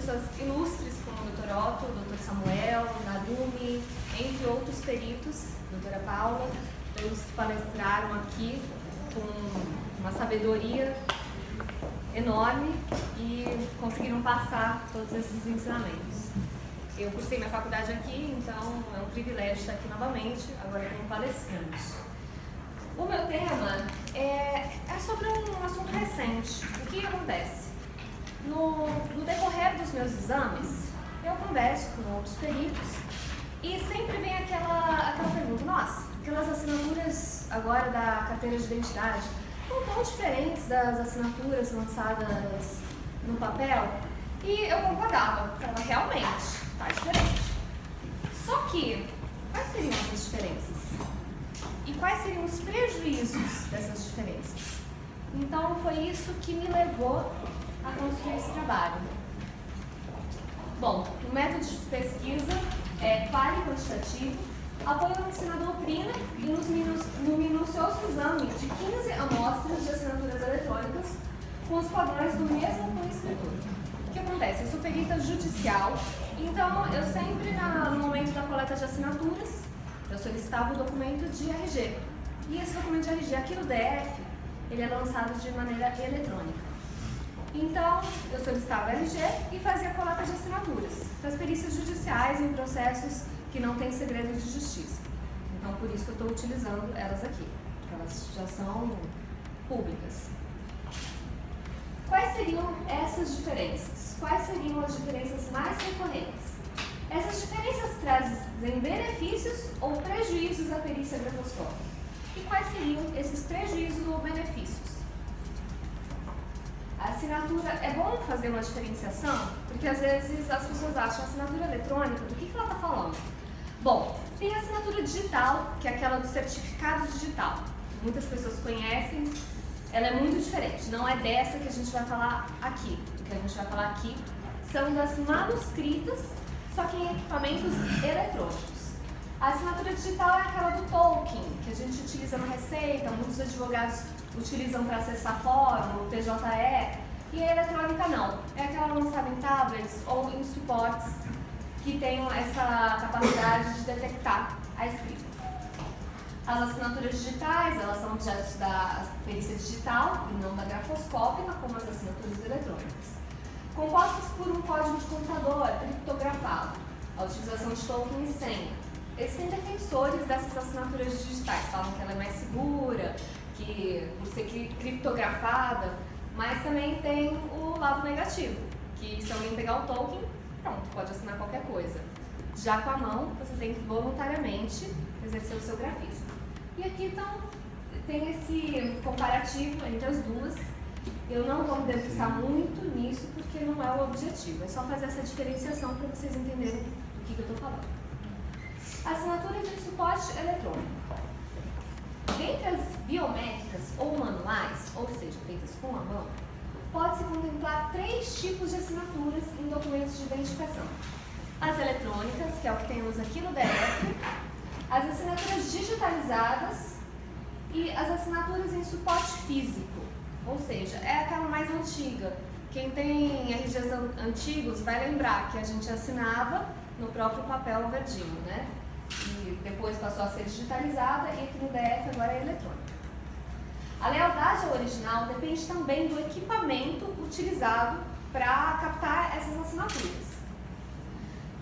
pessoas ilustres como o Dr. Otto, o Dr. Samuel, Narumi, entre outros peritos, doutora Paula, todos que palestraram aqui com uma sabedoria enorme e conseguiram passar todos esses ensinamentos. Eu cursei minha faculdade aqui, então é um privilégio estar aqui novamente, agora como palestrante. O meu tema é sobre um assunto recente. O que acontece? No decorrer dos meus exames, eu converso com outros peritos e sempre vem aquela pergunta: nossa, aquelas assinaturas agora da carteira de identidade não tão diferentes das assinaturas lançadas no papel? E eu concordava, falava, realmente, está diferente. Só que, quais seriam essas diferenças? E quais seriam os prejuízos dessas diferenças? Então, foi isso que me levou a construir esse trabalho. Bom, o método de pesquisa é quali quantitativo, apoia o ensino da doutrina e no minucioso exame de 15 amostras de assinaturas eletrônicas com os padrões do mesmo conhecedor. O que acontece? Eu sou perita judicial, então eu sempre, no momento da coleta de assinaturas, eu solicitava o documento de RG. E esse documento de RG aqui no DF, ele é lançado de maneira eletrônica. Então, eu solicitava RG e fazia a coleta de assinaturas das perícias judiciais em processos que não têm segredo de justiça. Então, por isso que eu estou utilizando elas aqui, porque elas já são públicas. Quais seriam essas diferenças? Quais seriam as diferenças mais recorrentes? Essas diferenças trazem benefícios ou prejuízos à perícia grafoscópica? E quais seriam esses prejuízos ou benefícios? A assinatura, é bom fazer uma diferenciação, porque às vezes as pessoas acham a assinatura eletrônica, do que ela está falando? Bom, tem a assinatura digital, que é aquela do certificado digital. Muitas pessoas conhecem, ela é muito diferente, não é dessa que a gente vai falar aqui. O que a gente vai falar aqui são das manuscritas, só que em equipamentos eletrônicos. A assinatura digital é aquela do token, que a gente utiliza na Receita, muitos advogados utilizam para acessar fórum, TJE, e a eletrônica não. É aquela lançada em tablets ou em suportes que tenham essa capacidade de detectar a escrita. As assinaturas digitais, elas são objetos da perícia digital e não da grafoscópica, como as assinaturas eletrônicas. Compostas por um código de computador criptografado, a utilização de token e senha. Existem defensores dessas assinaturas digitais, falam que ela é mais segura, que por ser criptografada, mas também tem o lado negativo, que se alguém pegar o token, pronto, pode assinar qualquer coisa. Já com a mão, você tem que voluntariamente exercer o seu grafismo. E aqui então tem esse comparativo entre as duas. Eu não vou me debruçar muito nisso, porque não é o objetivo, é só fazer essa diferenciação para vocês entenderem do que eu estou falando. Assinaturas em suporte eletrônico. Dentre as biométricas ou manuais, ou seja, feitas com a mão, pode-se contemplar 3 tipos de assinaturas em documentos de identificação. As eletrônicas, que é o que temos aqui no DF, as assinaturas digitalizadas e as assinaturas em suporte físico, ou seja, é aquela mais antiga. Quem tem RGs antigos vai lembrar que a gente assinava no próprio papel verdinho, né? E depois passou a ser digitalizada e aqui no DF agora é eletrônica. A lealdade ao original depende também do equipamento utilizado para captar essas assinaturas.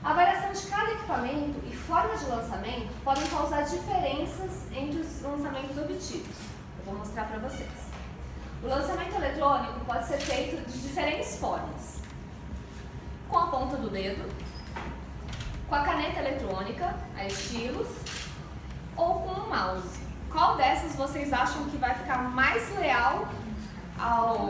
A variação de cada equipamento e forma de lançamento podem causar diferenças entre os lançamentos obtidos. Eu vou mostrar para vocês. O lançamento eletrônico pode ser feito de diferentes formas. Com a ponta do dedo, com a caneta eletrônica, a estilos, ou com o mouse. Qual dessas vocês acham que vai ficar mais leal ao...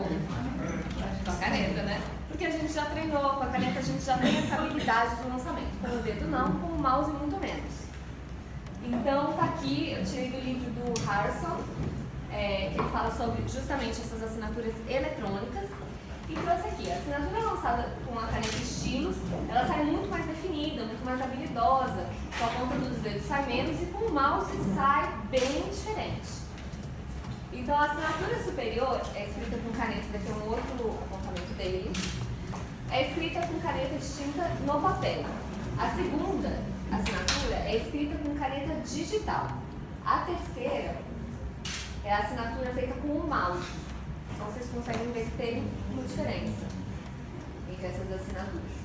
com a caneta, né? Porque a gente já treinou, com a caneta a gente já tem essa habilidade do lançamento. Com o dedo não, com o mouse muito menos. Então tá aqui, eu tirei do livro do Harrison, que ele fala sobre justamente essas assinaturas eletrônicas. E trouxe aqui, a assinatura lançada com a caneta estilos, ela sai muito mais definida, muito mais habilidosa, com a ponta dos dedos sai menos e com o mouse sai bem diferente. Então a assinatura superior é escrita com caneta, daqui é um outro apontamento dele. é escrita com caneta de tinta no papel. A segunda assinatura é escrita com caneta digital. A terceira é a assinatura feita com o mouse. Então vocês conseguem ver que tem uma diferença entre essas assinaturas.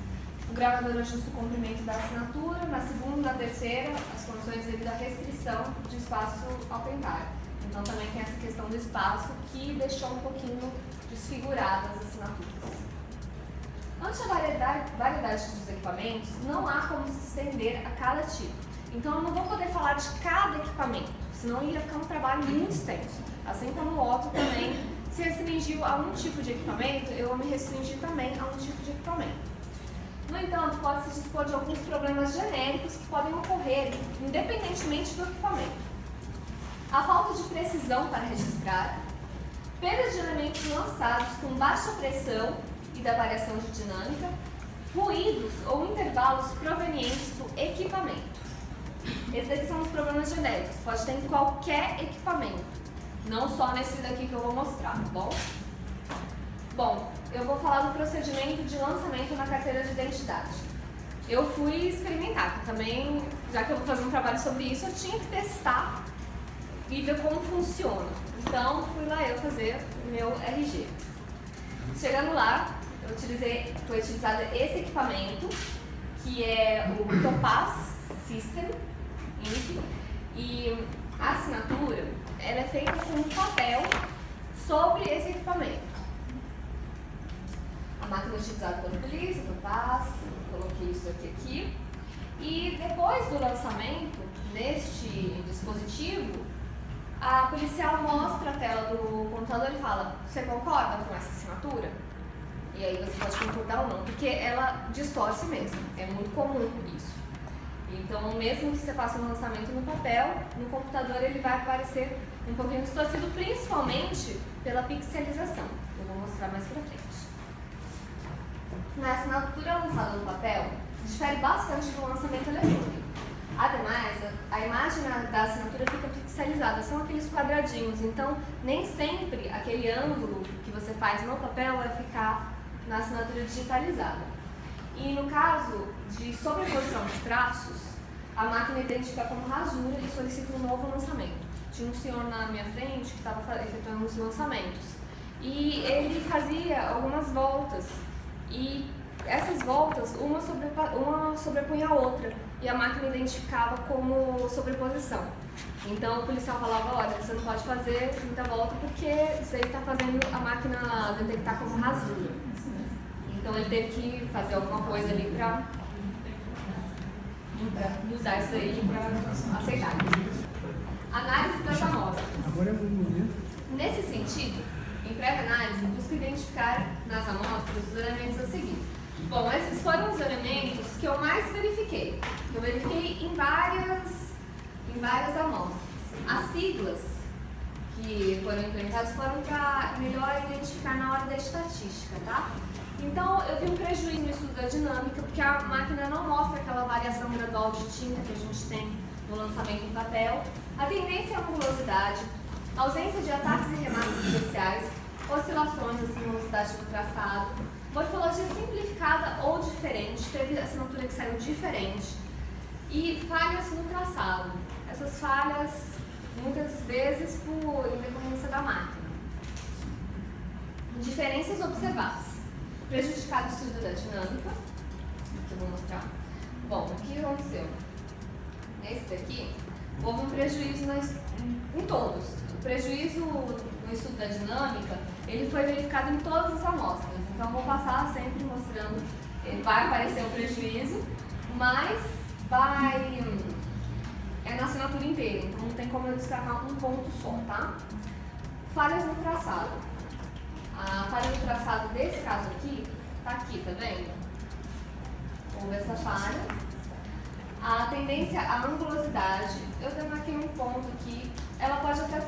O gravador ajusta o comprimento da assinatura. Na segunda e na terceira, as condições devido à restrição de espaço aumentar. Então também tem essa questão do espaço que deixou um pouquinho desfiguradas as assinaturas. Ante a variedade dos equipamentos, não há como se estender a cada tipo. Então eu não vou poder falar de cada equipamento, senão iria ficar um trabalho muito extenso. Assim como o Otto também se restringiu a um tipo de equipamento, eu vou me restringir também a um tipo de equipamento. No entanto, pode-se dispor de alguns problemas genéricos que podem ocorrer independentemente do equipamento. A falta de precisão para registrar, perda de elementos lançados com baixa pressão e da variação de dinâmica, ruídos ou intervalos provenientes do equipamento. Esses aqui são os problemas genéricos, pode ter em qualquer equipamento, não só nesse daqui que eu vou mostrar, tá bom? Bom, eu vou falar do procedimento de lançamento na carteira de identidade. Eu fui experimentar, também, já que eu vou fazer um trabalho sobre isso, eu tinha que testar e ver como funciona. Então, fui lá eu fazer o meu RG. Chegando lá, foi utilizado esse equipamento, que é o Topaz System Inc. E a assinatura ela é feita com um papel sobre esse equipamento. A máquina utilizada pela polícia, Topaz, coloquei isso aqui. E depois do lançamento neste dispositivo, a policial mostra a tela do computador e fala: você concorda com essa assinatura? E aí você pode concordar ou não, porque ela distorce mesmo, é muito comum isso. Então, mesmo que você faça um lançamento no papel, no computador ele vai aparecer um pouquinho distorcido, principalmente pela pixelização. Eu vou mostrar mais pra frente. Na assinatura lançada no papel, difere bastante do lançamento eletrônico. Ademais, a imagem da assinatura fica pixelizada, são aqueles quadradinhos, então nem sempre aquele ângulo que você faz no papel vai ficar na assinatura digitalizada. E no caso de sobreposição de traços, a máquina identifica como rasura e solicita um novo lançamento. Tinha um senhor na minha frente que estava efetuando os lançamentos e ele fazia algumas voltas e essas voltas, uma sobrepunha a outra e a máquina identificava como sobreposição. Então o policial falava: olha, você não pode fazer muita volta porque isso aí está fazendo a máquina detectar como rasura. Então ele teve que fazer alguma coisa ali para usar isso aí para aceitar. Análise das amostras. Agora é um momento. Nesse sentido, em prévia análise, busca identificar nas amostras os elementos a seguir. Bom, esses foram os elementos que eu mais verifiquei. Eu verifiquei em várias amostras. As siglas que foram implementadas foram para melhor identificar na hora da estatística, tá? Então, eu vi um prejuízo no estudo da dinâmica, porque a máquina não mostra aquela variação gradual de tinta que a gente tem no lançamento em papel, a tendência à angulosidade, ausência de ataques e remates especiais, oscilações assim, na velocidade do traçado, morfologia simplificada ou diferente, teve assinatura que saiu diferente, e falhas no traçado. Essas falhas, muitas vezes, por decorrência da máquina. Diferenças observadas. Prejudicado o estudo da dinâmica, que eu vou mostrar. Bom, o que aconteceu? Nesse daqui, houve um prejuízo em todos. O prejuízo no estudo da dinâmica, ele foi verificado em todas as amostras. Então, eu vou passar sempre mostrando, vai aparecer um prejuízo, mas é na assinatura inteira, então não tem como eu destacar um ponto só, tá? Falhas no traçado. A falha no traçado desse caso aqui, tá aqui, tá vendo? Houve essa falha. A tendência à angulosidade, eu demarquei um ponto aqui, ela pode até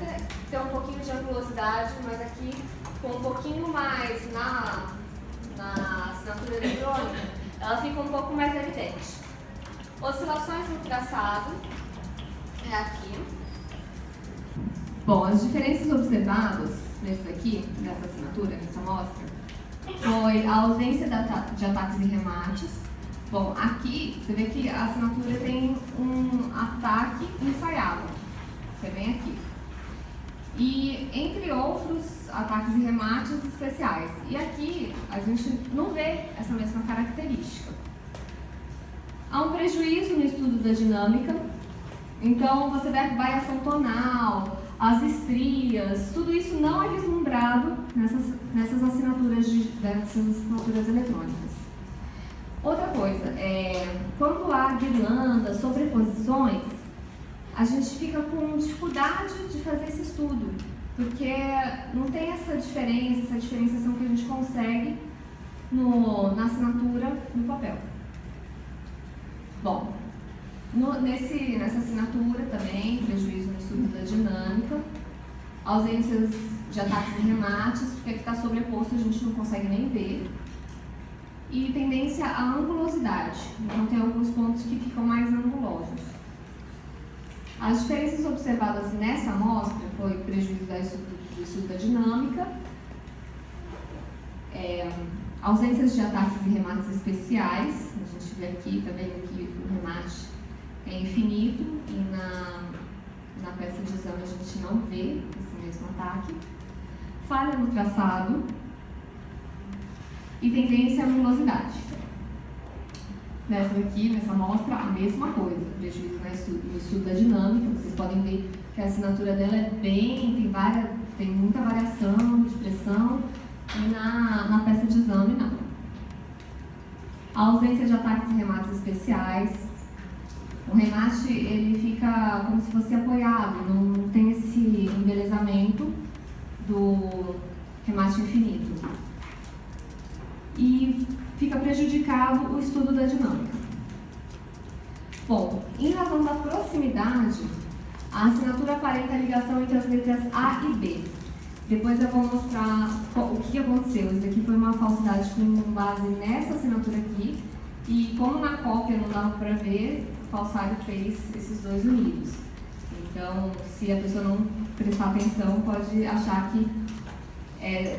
ter um pouquinho de angulosidade, mas aqui com um pouquinho mais na assinatura eletrônica, ela fica um pouco mais evidente. Oscilações no traçado, é aqui. Bom, as diferenças observadas nessa assinatura, nessa amostra, foi a ausência de ataques e remates. Bom, aqui você vê que a assinatura tem um ataque ensaiado, que é bem aqui. E entre outros ataques e remates especiais. E aqui a gente não vê essa mesma característica. Há um prejuízo no estudo da dinâmica. Então você vê a variação tonal, as estrias, tudo isso não é vislumbrado nessas assinaturas eletrônicas. Outra coisa, quando há guirlandas, sobreposições, a gente fica com dificuldade de fazer esse estudo, porque não tem essa diferenciação que a gente consegue na assinatura no papel. Bom, nessa assinatura também, prejuízo no estudo da dinâmica, ausências de ataques e remates, porque aqui está sobreposto, a gente não consegue nem ver. E tendência à angulosidade, então tem alguns pontos que ficam mais angulosos. As diferenças observadas nessa amostra foi prejuízo do estudo da dinâmica, ausências de ataques e remates especiais, a gente vê aqui também que o remate é infinito e na peça de exame a gente não vê esse mesmo ataque, falha no traçado e tendência à angulosidade. Nessa aqui, nessa amostra, a mesma coisa, prejuízo no estudo da dinâmica. Vocês podem ver que a assinatura dela tem muita variação de pressão, e na peça de exame não. A ausência de ataques e remates especiais. O remate ele fica como se fosse apoiado, não tem esse embelezamento do remate infinito. E fica prejudicado o estudo da dinâmica. Bom, em razão da proximidade, a assinatura aparenta a ligação entre as letras A e B. Depois eu vou mostrar o que aconteceu. Isso aqui foi uma falsidade com base nessa assinatura aqui. E como na cópia não dava para ver, o falsário fez esses dois unidos. Então, se a pessoa não prestar atenção, pode achar que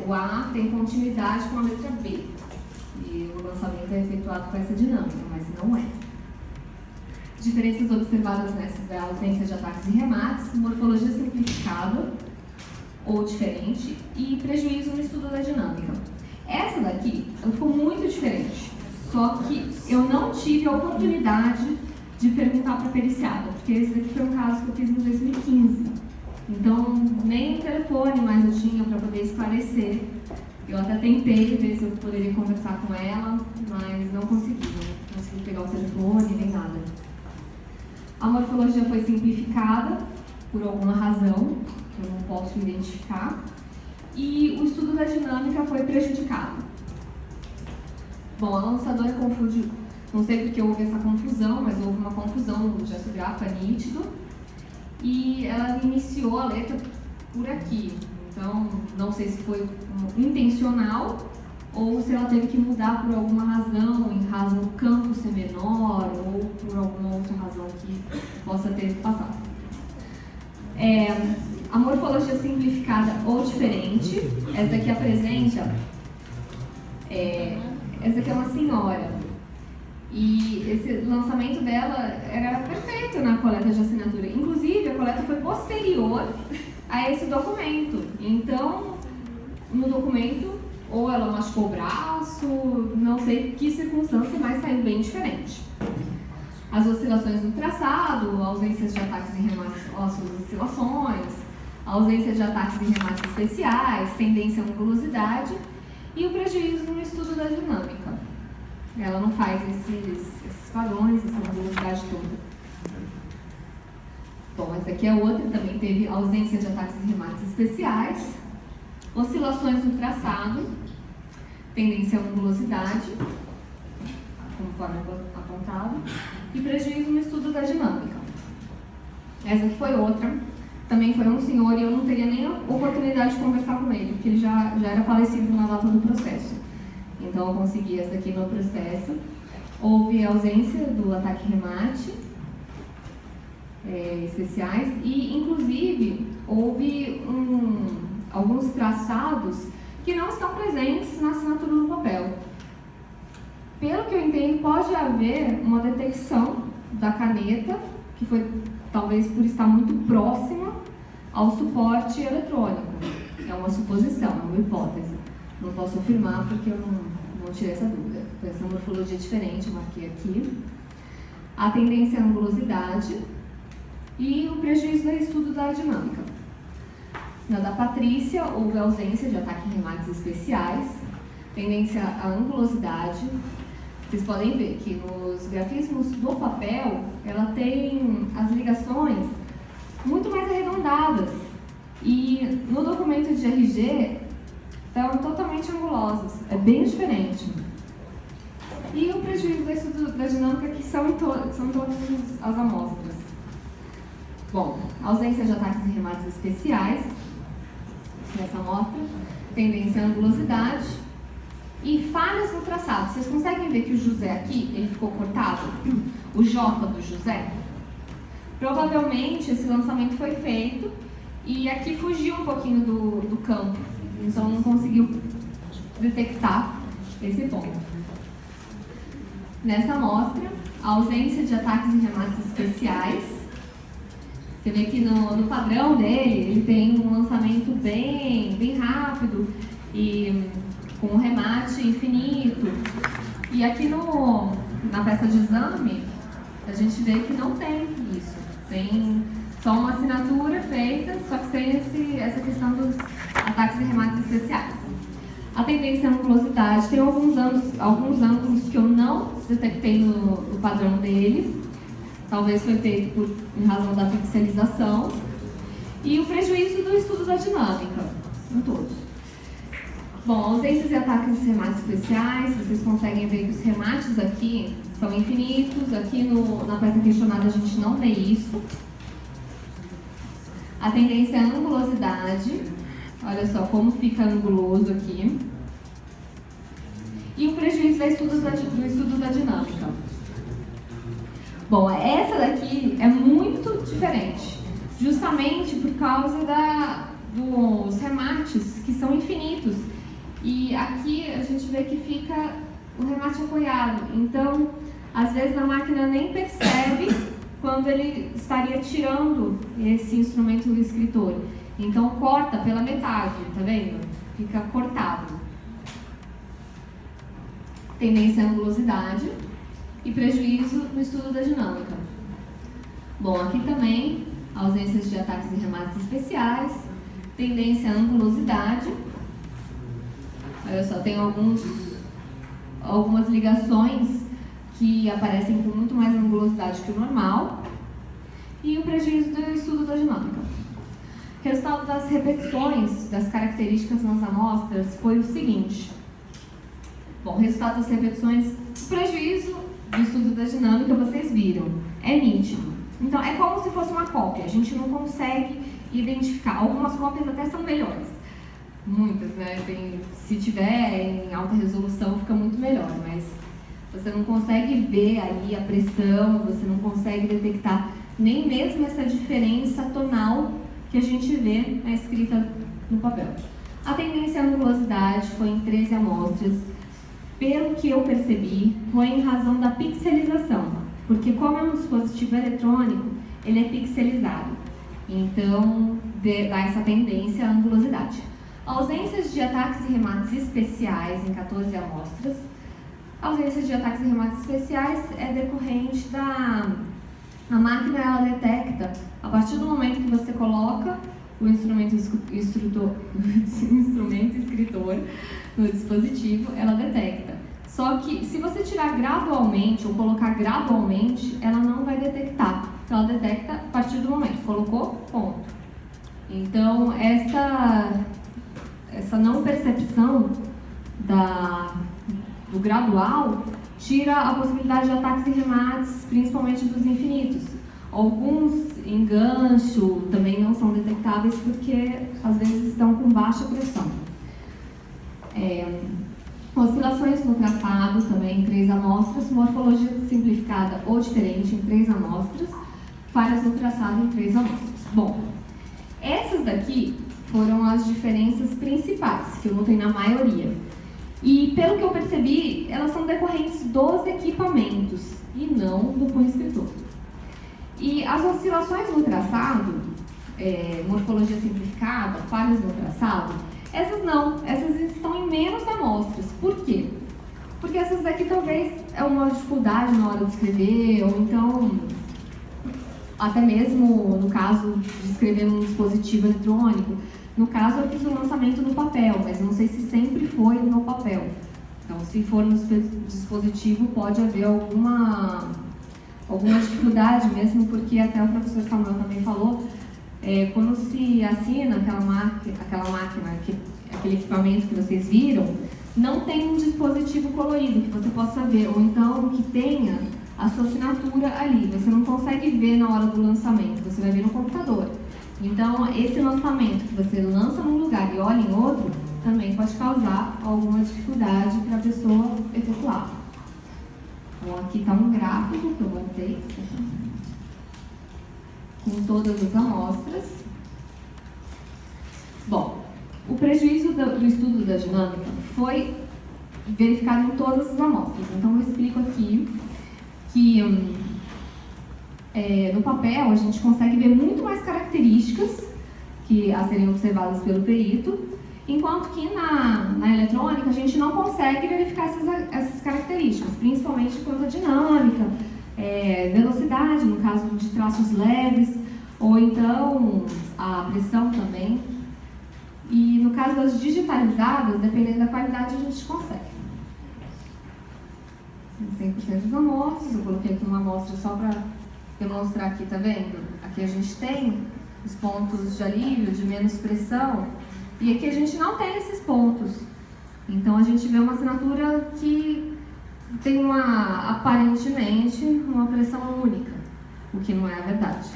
o A tem continuidade com a letra B. E o lançamento é efetuado com essa dinâmica, mas não é. Diferenças observadas nessas é a ausência de ataques e remates, morfologia simplificada ou diferente e prejuízo no estudo da dinâmica. Essa daqui ficou muito diferente, só que eu não tive a oportunidade de perguntar para a periciada, porque esse daqui foi um caso que eu fiz em 2015. Então, nem o telefone mais eu tinha para poder esclarecer. Eu até tentei ver se eu poderia conversar com ela, mas não consegui. Não consegui pegar o telefone, nem nada. A morfologia foi simplificada por alguma razão, que eu não posso identificar, e o estudo da dinâmica foi prejudicado. Bom, a lançadora confunde, não sei porque houve essa confusão, mas houve uma confusão no gesto gráfico nítido, e ela iniciou a letra por aqui. Então, não sei se foi intencional ou se ela teve que mudar por alguma razão, em razão do campo ser menor ou por alguma outra razão que possa ter passado. A morfologia simplificada ou diferente, essa daqui apresenta, essa daqui é uma senhora. E esse lançamento dela era perfeito na coleta de assinatura. Inclusive, a coleta foi posterior a esse documento. Então, no documento, ou ela machucou o braço, não sei que circunstância, mas saiu bem diferente. As oscilações no traçado, ausências de ataques e remates, ósseos oscilações, ausência de ataques e remates especiais, tendência à angulosidade e o prejuízo no estudo da dinâmica. Ela não faz esses padrões, essa angulosidade toda. Bom, essa aqui é outra, também teve ausência de ataques e remates especiais, oscilações no traçado, tendência à angulosidade, conforme apontado, e prejuízo no estudo da dinâmica. Essa aqui foi outra, também foi um senhor e eu não teria nem a oportunidade de conversar com ele, porque ele já era falecido na data do processo. Então eu consegui essa aqui no processo. Houve ausência do ataque e remate especiais e, inclusive, houve alguns traçados que não estão presentes na assinatura no papel. Pelo que eu entendo, pode haver uma detecção da caneta, que foi talvez por estar muito próxima ao suporte eletrônico. É uma suposição, é uma hipótese. Não posso afirmar porque eu não tirei essa dúvida. Então, essa morfologia é diferente, eu marquei aqui. A tendência à angulosidade e o prejuízo do estudo da dinâmica. Na da Patrícia, houve ausência de ataque em remates especiais, tendência à angulosidade. Vocês podem ver que nos grafismos do papel, ela tem as ligações muito mais arredondadas. E no documento de RG, estão totalmente angulosas. É bem diferente. E o prejuízo do estudo da dinâmica, que são todas as amostras. Bom, ausência de ataques e remates especiais, nessa amostra, tendência à angulosidade e falhas no traçado. Vocês conseguem ver que o José aqui, ele ficou cortado? O J do José? Provavelmente esse lançamento foi feito e aqui fugiu um pouquinho do campo, então não conseguiu detectar esse ponto. Nessa amostra, a ausência de ataques e remates especiais. Você vê que no padrão dele, ele tem um lançamento bem rápido e com um remate infinito. E aqui na peça de exame, a gente vê que não tem isso. Tem só uma assinatura feita, só que sem essa questão dos ataques e remates especiais. A tendência à angulosidade tem alguns ângulos que eu não detectei no padrão dele. Talvez foi feito em razão da pixelização. E o prejuízo do estudo da dinâmica, em todos. Bom, ausências e ataques e remates especiais, vocês conseguem ver que os remates aqui são infinitos. Aqui na peça questionada a gente não vê isso. A tendência à angulosidade, olha só como fica anguloso aqui. E o prejuízo do estudo da dinâmica. Bom, essa daqui é muito diferente, justamente por causa dos remates, que são infinitos. E aqui a gente vê que fica o remate apoiado. Então, às vezes a máquina nem percebe quando ele estaria tirando esse instrumento do escritor. Então, corta pela metade, tá vendo? Fica cortado. Tendência à angulosidade e prejuízo no estudo da dinâmica. Bom, aqui também, ausências de ataques e remates especiais, tendência à angulosidade. Olha só, tem algumas ligações que aparecem com muito mais angulosidade que o normal. E o prejuízo do estudo da dinâmica. O resultado das repetições das características nas amostras foi o seguinte. Bom, o resultado das repetições, o prejuízo do estudo da dinâmica, vocês viram, é nítido. Então, é como se fosse uma cópia, a gente não consegue identificar. Algumas cópias até são melhores, muitas, né? Se tiver em alta resolução, fica muito melhor, mas você não consegue ver aí a pressão, você não consegue detectar nem mesmo essa diferença tonal que a gente vê na escrita no papel. A tendência à angulosidade foi em 13 amostras. Pelo que eu percebi, foi em razão da pixelização, porque como é um dispositivo eletrônico, ele é pixelizado. Então, dá essa tendência à angulosidade. Ausências de ataques e remates especiais em 14 amostras. A ausência de ataques e remates especiais é decorrente a máquina, ela detecta, a partir do momento que você coloca o instrumento escritor no dispositivo, ela detecta. Só que se você tirar gradualmente ou colocar gradualmente, ela não vai detectar. Então, ela detecta a partir do momento. Colocou, ponto. Então, essa não percepção do gradual tira a possibilidade de ataques e remates, principalmente dos infinitos. Alguns engancho também não são detectáveis porque às vezes estão com baixa pressão. Oscilações no traçado também em 3 amostras, morfologia simplificada ou diferente em 3 amostras, falhas no traçado em 3 amostras. Bom, essas daqui foram as diferenças principais, que eu notei na maioria. E, pelo que eu percebi, elas são decorrentes dos equipamentos e não do punho escritor. E as oscilações no traçado, morfologia simplificada, falhas no traçado, essas não, essas estão em menos amostras. Por quê? Porque essas daqui talvez é uma dificuldade na hora de escrever, ou então, até mesmo no caso de escrever num dispositivo eletrônico. No caso, eu fiz o lançamento no papel, mas não sei se sempre foi no papel. Então, se for no dispositivo, pode haver alguma dificuldade mesmo, porque até o professor Samuel também falou, quando se assina aquela máquina, aquele equipamento que vocês viram, não tem um dispositivo colorido que você possa ver, ou então que tenha a sua assinatura ali. Você não consegue ver na hora do lançamento, você vai ver no computador. Então, esse lançamento que você lança num lugar e olha em outro, também pode causar alguma dificuldade para a pessoa efetuar. Então, aqui está um gráfico que eu montei, com todas as amostras. Bom, o prejuízo do estudo da dinâmica foi verificado em todas as amostras. Então, eu explico aqui que no papel a gente consegue ver muito mais características que a serem observadas pelo perito, enquanto que na eletrônica a gente não consegue verificar essas características, principalmente quanto à dinâmica, velocidade, no caso de traços leves, ou então a pressão também. E no caso das digitalizadas, dependendo da qualidade, a gente consegue. 100% das amostras, eu coloquei aqui uma amostra só para demonstrar aqui, tá vendo? Aqui a gente tem os pontos de alívio, de menos pressão, e aqui a gente não tem esses pontos. Então a gente vê uma assinatura que tem aparentemente uma pressão única, o que não é a verdade.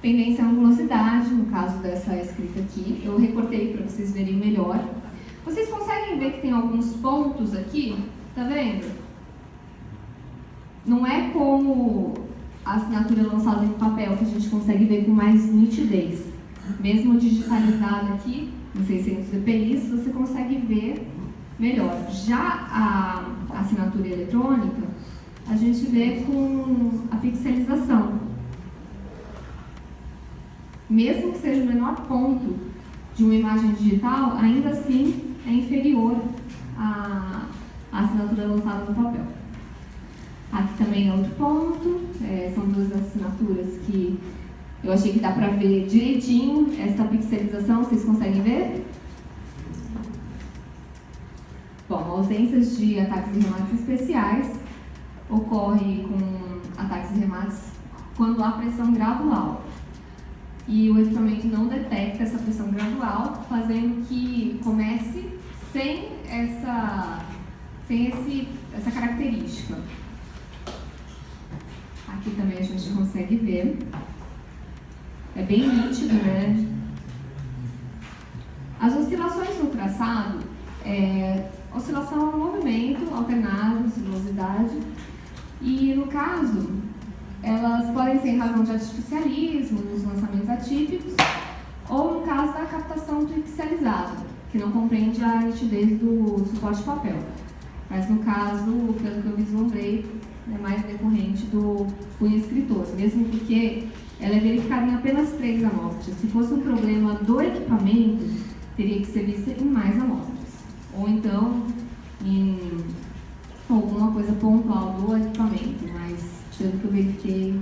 Pendência à angulosidade, no caso dessa escrita aqui, eu recortei para vocês verem melhor. Vocês conseguem ver que tem alguns pontos aqui, tá vendo? Não é como a assinatura lançada no papel, que a gente consegue ver com mais nitidez. Mesmo digitalizada aqui, em 600 dpi, você consegue ver melhor. Já a assinatura eletrônica, a gente vê com a pixelização. Mesmo que seja o menor ponto de uma imagem digital, ainda assim é inferior à assinatura lançada no papel. Aqui também é outro ponto, são duas assinaturas que eu achei que dá para ver direitinho essa pixelização, vocês conseguem ver? Bom, ausências de ataques e remates especiais ocorre com ataques e remates quando há pressão gradual. E o equipamento não detecta essa pressão gradual, fazendo que comece sem essa característica. Aqui também a gente consegue ver. É bem nítido, né? As oscilações no traçado, oscilação é um movimento alternado, sinuosidade, e no caso, elas podem ser em razão de artificialismo, dos lançamentos atípicos, ou no caso da captação pixelizada, que não compreende a nitidez do suporte papel. Mas no caso, pelo que eu vislumbrei, é mais decorrente do punho escritor, mesmo porque ela é verificada em apenas 3 amostras. Se fosse um problema do equipamento, teria que ser vista em mais amostras. Ou então, em alguma coisa pontual do equipamento, mas pelo que eu verifiquei,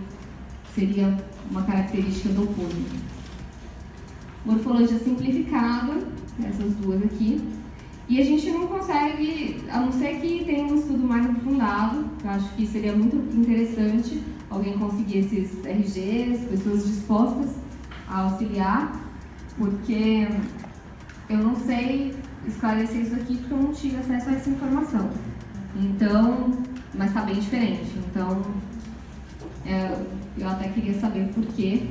seria uma característica do punho. Morfologia simplificada, essas duas aqui. E a gente não consegue, a não ser que tenha um estudo mais aprofundado, eu acho que seria muito interessante alguém conseguir esses RGs, pessoas dispostas a auxiliar, porque eu não sei esclarecer isso aqui porque eu não tive acesso a essa informação. Então, mas está bem diferente. Então, eu até queria saber por quê,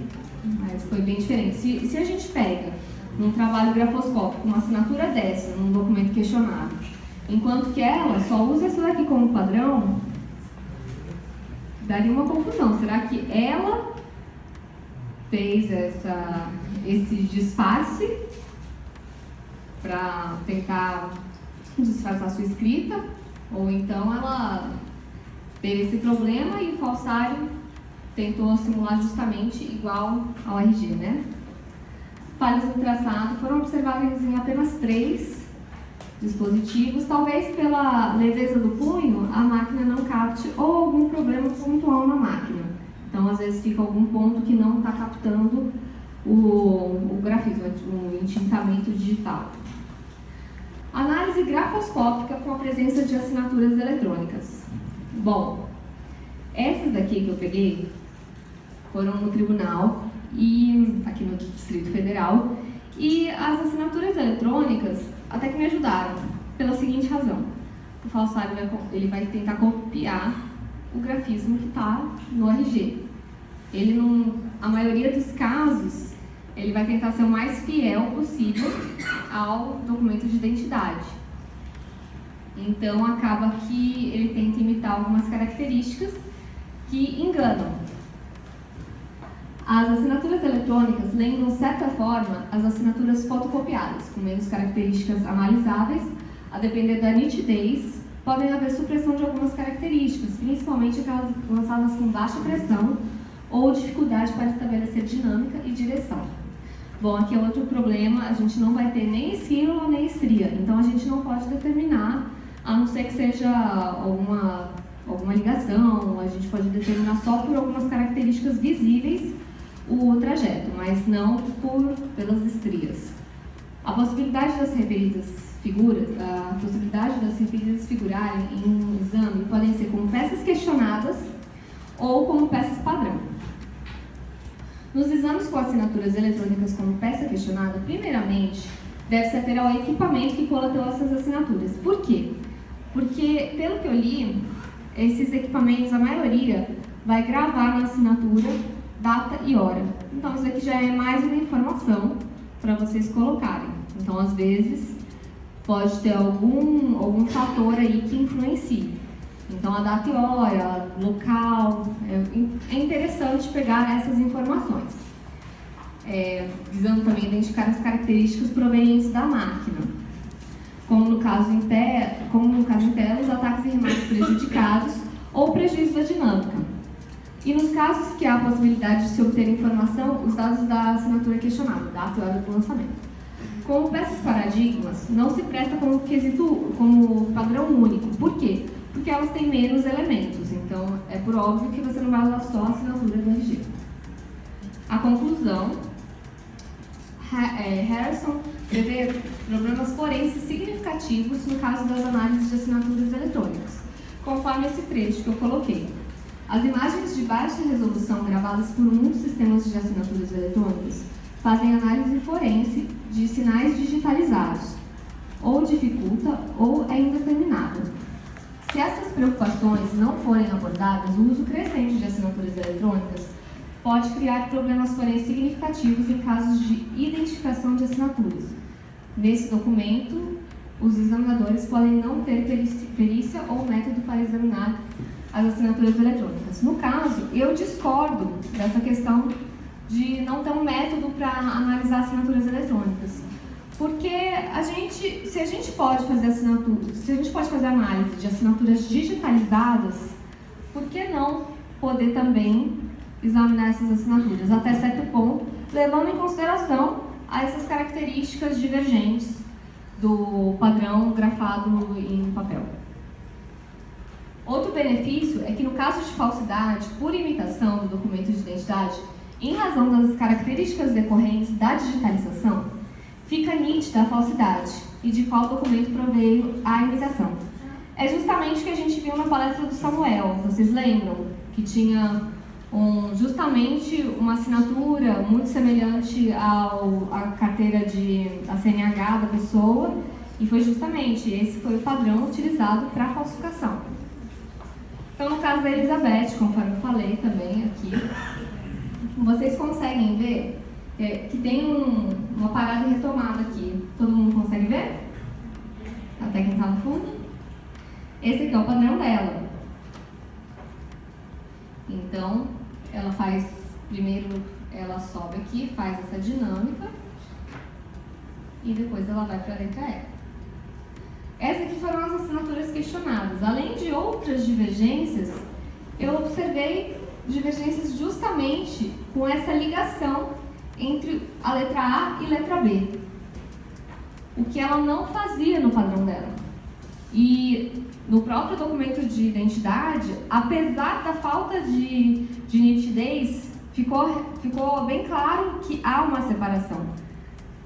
mas foi bem diferente. Se a gente pega num trabalho grafoscópico uma assinatura dessa, num documento questionário, enquanto que ela só usa essa daqui como padrão, daria uma confusão. Será que ela fez essa esse disfarce para tentar disfarçar sua escrita, ou então ela teve esse problema e o falsário tentou simular justamente igual ao RG, né? Falhas no traçado foram observadas em apenas 3 dispositivos, talvez pela leveza do punho a máquina não capte ou algum problema pontual na máquina. Então, às vezes fica algum ponto que não está captando o grafismo, o entintamento digital. Análise grafoscópica com a presença de assinaturas eletrônicas. Bom, essas daqui que eu peguei foram no tribunal, e aqui no Distrito Federal, e as assinaturas eletrônicas até que me ajudaram, pela seguinte razão. O falsário ele vai tentar copiar o grafismo que está no RG. Ele não, a maioria dos casos, ele vai tentar ser o mais fiel possível ao documento de identidade. Então, acaba que ele tenta imitar algumas características que enganam. As assinaturas eletrônicas lembram, de certa forma, as assinaturas fotocopiadas, com menos características analisáveis, a depender da nitidez. Podem haver supressão de algumas características, principalmente aquelas lançadas com baixa pressão ou dificuldade para estabelecer dinâmica e direção. Bom, aqui é outro problema, a gente não vai ter nem esquilo nem estria, então a gente não pode determinar, a não ser que seja alguma ligação, a gente pode determinar só por algumas características visíveis o trajeto, mas não pelas estrias. A possibilidade das referidas figurarem em um exame podem ser como peças questionadas ou como peças padrão. Nos exames com assinaturas eletrônicas como peça questionada, primeiramente, deve-se ater ao equipamento que coletou essas assinaturas. Por quê? Porque, pelo que eu li, esses equipamentos, a maioria, vai gravar na assinatura data e hora. Então, isso aqui já é mais uma informação para vocês colocarem. Então, às vezes, pode ter algum fator aí que influencie. Então, a data e hora, local, é interessante pegar essas informações. Visando também identificar as características provenientes da máquina. Como no caso em tela, os ataques e remates prejudicados ou prejuízo da dinâmica. E nos casos que há a possibilidade de se obter informação, os dados da assinatura questionada, data e hora do lançamento. Como peças paradigmas, não se presta como padrão único. Por quê? Porque elas têm menos elementos, então é por óbvio que você não vai usar só a assinatura do RG. A conclusão, Harrison prevê problemas forenses significativos no caso das análises de assinaturas eletrônicas, conforme esse trecho que eu coloquei. As imagens de baixa resolução gravadas por muitos sistemas de assinaturas eletrônicas fazem análise forense de sinais digitalizados, ou dificulta ou é indeterminada. Se essas preocupações não forem abordadas, o uso crescente de assinaturas eletrônicas pode criar problemas forenses significativos em casos de identificação de assinaturas. Nesse documento, os examinadores podem não ter perícia ou método para examinar as assinaturas eletrônicas. No caso, eu discordo dessa questão de não ter um método para analisar assinaturas eletrônicas. Porque se a gente pode fazer análise de assinaturas digitalizadas, por que não poder também examinar essas assinaturas até certo ponto, levando em consideração essas características divergentes do padrão grafado em papel. Outro benefício é que no caso de falsidade por imitação do documento de identidade, em razão das características decorrentes da digitalização, fica nítida a falsidade e de qual documento proveio a imitação. É justamente o que a gente viu na palestra do Samuel, vocês lembram? Que tinha justamente uma assinatura muito semelhante à carteira a CNH da pessoa, e foi justamente esse foi o padrão utilizado para falsificação. Então, no caso da Elizabeth, conforme eu falei também aqui, vocês conseguem ver que tem uma parada e retomada aqui. Todo mundo consegue ver? Até quem está no fundo? Esse aqui é o padrão dela. Então, ela faz primeiro ela sobe aqui, faz essa dinâmica e depois ela vai para a letra E. Essas aqui foram as assinaturas questionadas. Além de outras divergências, eu observei divergências justamente com essa ligação entre a letra A e letra B, o que ela não fazia no padrão dela. E no próprio documento de identidade, apesar da falta de nitidez, ficou bem claro que há uma separação.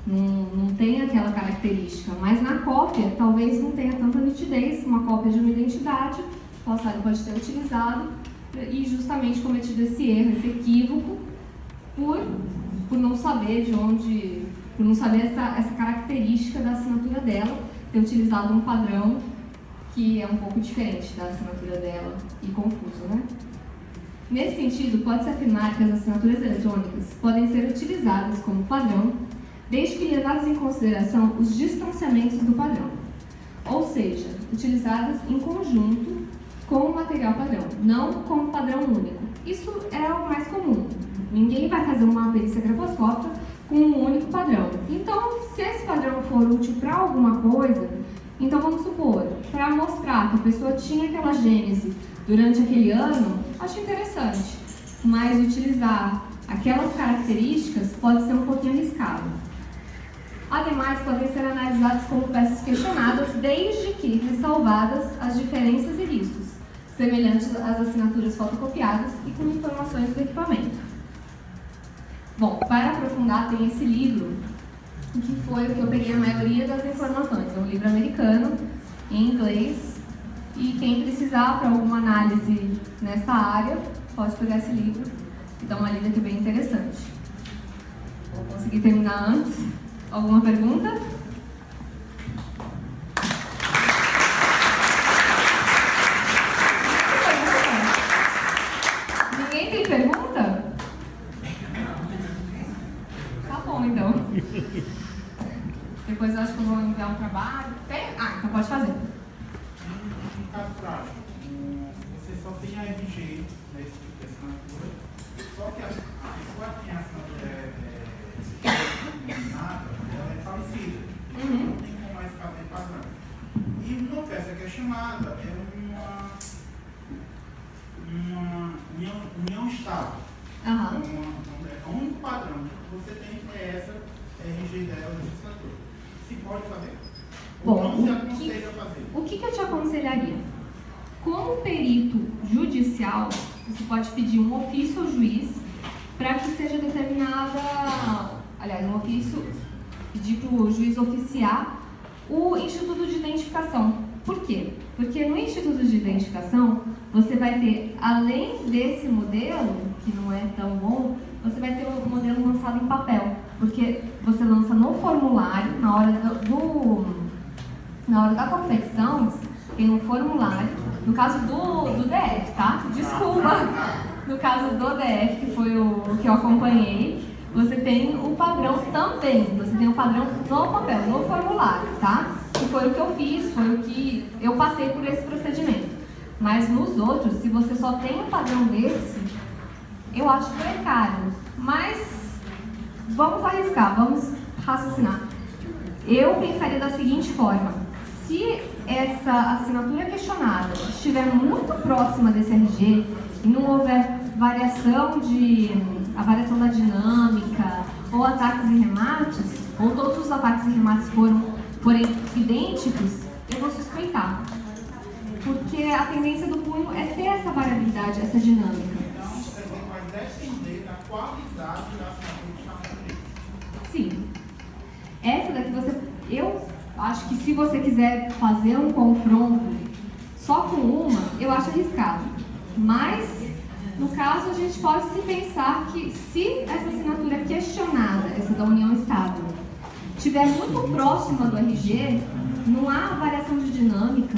Não tem aquela característica, mas na cópia talvez não tenha tanta nitidez. Uma cópia de uma identidade, o falsário pode ter utilizado e justamente cometido esse erro, esse equívoco, por não saber por não saber essa característica da assinatura dela, ter utilizado um padrão que é um pouco diferente da assinatura dela e confuso, né? Nesse sentido, pode-se afirmar que as assinaturas eletrônicas podem ser utilizadas como padrão, desde que levados em consideração os distanciamentos do padrão, ou seja, utilizadas em conjunto com o material padrão, não como padrão único. Isso é o mais comum. Ninguém vai fazer uma perícia grafoscópica com um único padrão. Então, se esse padrão for útil para alguma coisa, então vamos supor, para mostrar que a pessoa tinha aquela gênese durante aquele ano, acho interessante, mas utilizar aquelas características pode ser um pouquinho arriscado. Ademais, podem ser analisadas como peças questionadas, desde que ressalvadas as diferenças e riscos, semelhantes às assinaturas fotocopiadas e com informações do equipamento. Bom, para aprofundar, tem esse livro, que foi o que eu peguei a maioria das informações. É um livro americano, em inglês, e quem precisar para alguma análise nessa área, pode pegar esse livro e dar uma lida que é bem interessante. Vou conseguir terminar antes. Alguma pergunta? Ninguém tem pergunta? Tá bom, então. Depois eu acho que eu vou enviar um trabalho. Tem? Ah, então pode fazer. No caso prático, você só tem a RG nesse tipo de assinatura, só que a pessoa que tem a assinatura eliminada, ela é falecida. Não tem como mais ficar em padrão. E uma peça que é chamada é uma união estável. O único padrão que você tem é essa RG dela de assinatura. Se pode fazer. Bom, não se aconselha a fazer. O que eu te aconselharia? Como perito judicial, você pode pedir um ofício ao juiz para que seja determinada, aliás, um ofício, pedir para o juiz oficiar o Instituto de Identificação. Por quê? Porque no Instituto de Identificação, você vai ter, além desse modelo, que não é tão bom, você vai ter um modelo lançado em papel, porque você lança no formulário, na hora da confecção, tem um formulário, no caso do DF, tá? Desculpa! No caso do DF, que foi o que eu acompanhei, você tem o padrão também, você tem o padrão no papel, no formulário, tá? Que foi o que eu fiz, foi o que eu passei por esse procedimento. Mas nos outros, se você só tem um padrão desse, eu acho precário. Mas vamos arriscar, vamos raciocinar. Eu pensaria da seguinte forma: se essa assinatura questionada estiver muito próxima desse RG e não houver a variação da dinâmica, ou ataques e remates, ou todos os ataques e remates forem idênticos, eu vou suspeitar. Porque a tendência do punho é ter essa variabilidade, essa dinâmica. Então, você vai depender da qualidade da assinatura que está no. Sim. Essa daqui eu acho que se você quiser fazer um confronto só com uma, eu acho arriscado. Mas, no caso, a gente pode se pensar que se essa assinatura questionada, essa da união estável, estiver muito próxima do RG, não há variação de dinâmica,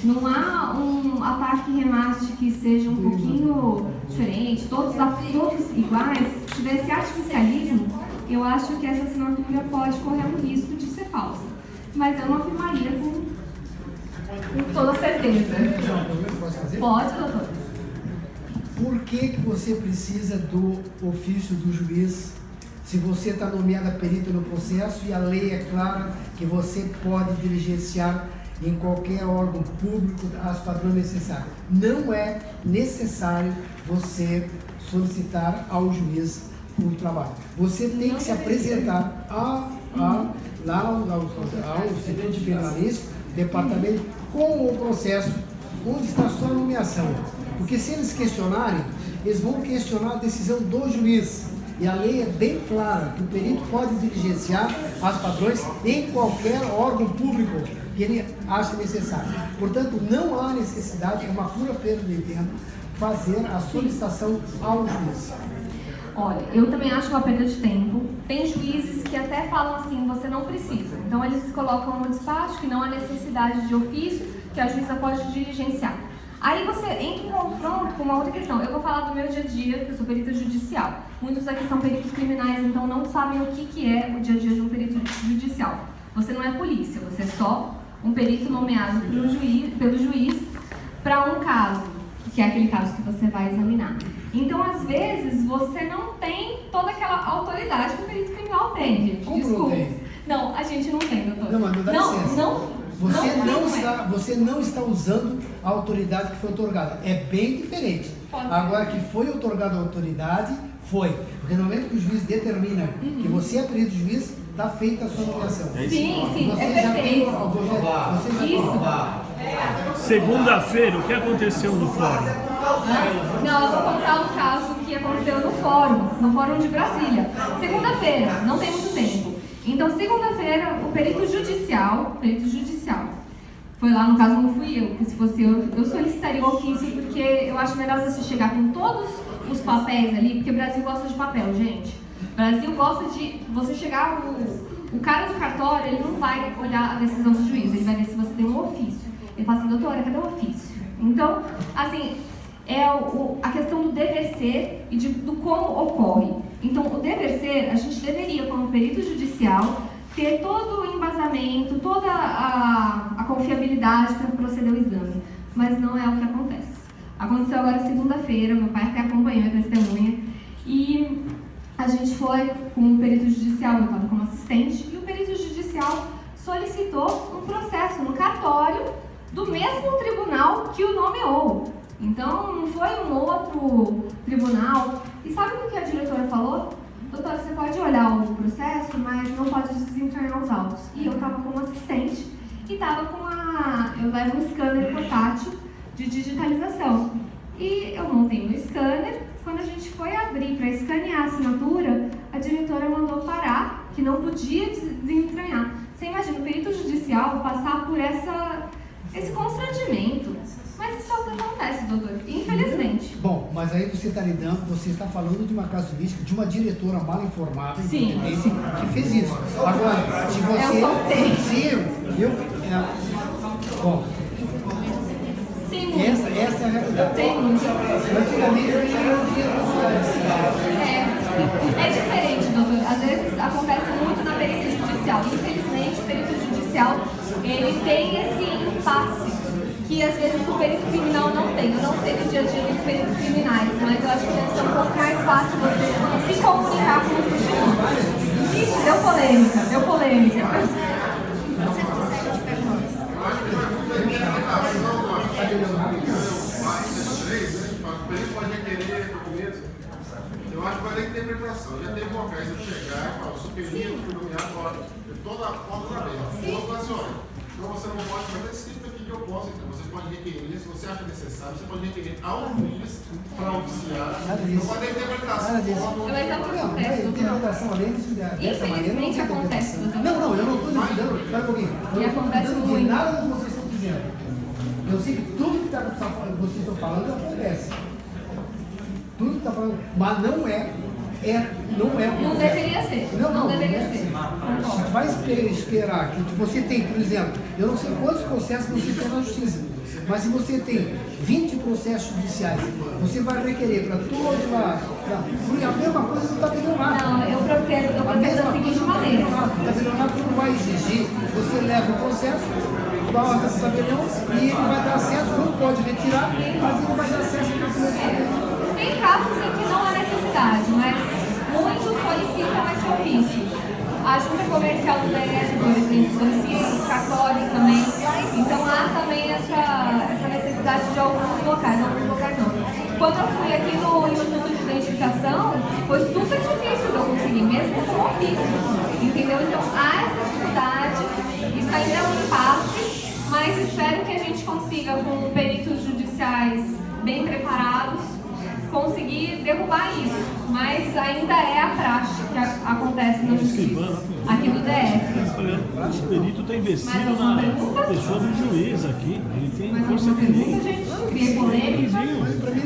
não há um ataque e remate que seja um pouquinho diferente, todos iguais, se tiver esse artificialismo, eu acho que essa assinatura pode correr o risco de ser falsa. Mas eu não afirmaria com toda certeza. Pode, doutor? Por que você precisa do ofício do juiz se você está nomeada perita no processo e a lei é clara que você pode diligenciar em qualquer órgão público as padrões necessários? Não é necessário você solicitar ao juiz por trabalho. Você tem que se apresentar lá ao Instituto Criminalístico, departamento, com o processo onde está a sua nomeação. Porque se eles questionarem, eles vão questionar a decisão do juiz. E a lei é bem clara que o perito pode diligenciar as padrões em qualquer órgão público que ele acha necessário. Portanto, não há necessidade, é uma pura perda de tempo, fazer a solicitação ao juiz. Olha, eu também acho uma perda de tempo. Tem juízes que até falam assim, você não precisa. Então eles colocam no despacho que não há necessidade de ofício, que a juíza pode diligenciar. Aí você entra em confronto com uma outra questão. Eu vou falar do meu dia a dia, que eu sou perita judicial. Muitos aqui são peritos criminais, então não sabem o que é o dia a dia de um perito judicial. Você não é polícia, você é só um perito nomeado pelo juiz para um caso, que é aquele caso que você vai examinar. Então, às vezes, você não tem toda aquela autoridade que o perito criminal tem, gente. Como desculpa. não tem? Não, a gente não tem, doutor. Não, mas não dá licença. Não, você não está usando a autoridade que foi otorgada. É bem diferente. Agora, que foi otorgada a autoridade, foi. Porque no momento que o juiz determina que você é perito juiz, está feita a sua nomeação. Sim, você é já tem, perfeito. Segunda-feira, o que aconteceu no fórum? Não, eu vou contar um caso que aconteceu no Fórum de Brasília. Segunda-feira, não tem muito tempo. Então, segunda-feira, o perito judicial, foi lá, no caso não fui eu, porque se fosse eu solicitaria o ofício, porque eu acho melhor você chegar com todos os papéis ali, porque o Brasil gosta de papel, gente. O Brasil gosta de você chegar, o cara do cartório, ele não vai olhar a decisão do juiz, ele vai ver se você tem um ofício. Ele fala assim, doutora, cadê o ofício? Então, assim, é a questão do dever ser e do como ocorre. Então, o dever ser, a gente deveria, como perito judicial, ter todo o embasamento, toda a confiabilidade para proceder ao exame. Mas não é o que acontece. Aconteceu agora segunda-feira, meu pai até acompanhou a testemunha, e a gente foi com o perito judicial, eu estava como assistente, e o perito judicial solicitou um processo no cartório do mesmo tribunal que o nomeou. Então, não foi um outro tribunal. E sabe o que a diretora falou? Doutora, você pode olhar o processo, mas não pode desentranhar os autos. E eu estava como assistente e estava eu levo um scanner portátil de digitalização. E eu montei meu scanner. Quando a gente foi abrir para escanear a assinatura, a diretora mandou parar, que não podia desentranhar. Você imagina o perito judicial passar por esse constrangimento. Mas isso é o que acontece, doutor, infelizmente. Bom, mas aí você está falando de uma casuística de uma diretora mal informada, sim, que fez isso. Agora, se você... Bom, essa é a realidade. Tem muito. Antigamente eu tinha É diferente, doutor. Às vezes acontece muito na perícia judicial. Infelizmente, o perito judicial, ele tem esse impasse que às vezes o perito criminal não tem. Eu não sei do dia a dia dos peritos criminais, mas eu acho que deve ser um pouco mais fácil você se comunicar com o prostituto. Ixi, deu polêmica. Você consegue te perguntar? Pode requerer documentos. Eu acho que vai ter interpretação. Já teve uma vez eu chegar e falar, sou perito, fui nomeado agora. Eu estou na porta da mesa. Eu falo assim, olha, então você não pode fazer escrito aqui que eu posso. Então você pode requerer, se você acha necessário, você pode requerer ao juiz para oficiar. Não pode ter interpretação. Mas é o que acontece, Não, doutor. interpretação além disso, dessa maneira, não Infelizmente tem acontece, interpretação. doutor. Não, eu não estou duvidando. Espera um pouquinho. E acontece Eu não estou muito. nada do que vocês estão dizendo. Eu sei que tudo que vocês estão falando acontece. Tudo que está falando, mas não é Não deveria ser. Não deveria ser. Concordo. Vai esperar que você tem, por exemplo, eu não sei quantos processos você tem na justiça, mas se você tem 20 processos judiciais, você vai requerer para todos lá, a mesma coisa não está vendo nada. Não, eu procedo da seguinte maneira. Está vendo nada, não vai exigir, você leva o processo, vai ao tabelião e ele vai dar acesso, não pode retirar, mas ele vai dar acesso ao documento. Tem casos em que não há necessidade, mas muitos solicitam esse ofício. A Junta Comercial do DF, por exemplo, solicita, cartórios também. Então há também essa necessidade de alguns locais não. Quando eu fui aqui no Instituto de Identificação, foi super difícil de eu conseguir, mesmo com ofício. Entendeu? Então há essa dificuldade, isso ainda é um impasse, mas espero que a gente consiga, com peritos judiciais bem preparados, conseguir derrubar isso. Mas ainda é a praxe que acontece na justiça, aqui do DF. O perito está investido na pessoa do juiz aqui. Ele tem Mas força alguma de pergunta, lei. gente? Cria polêmica. Para mim,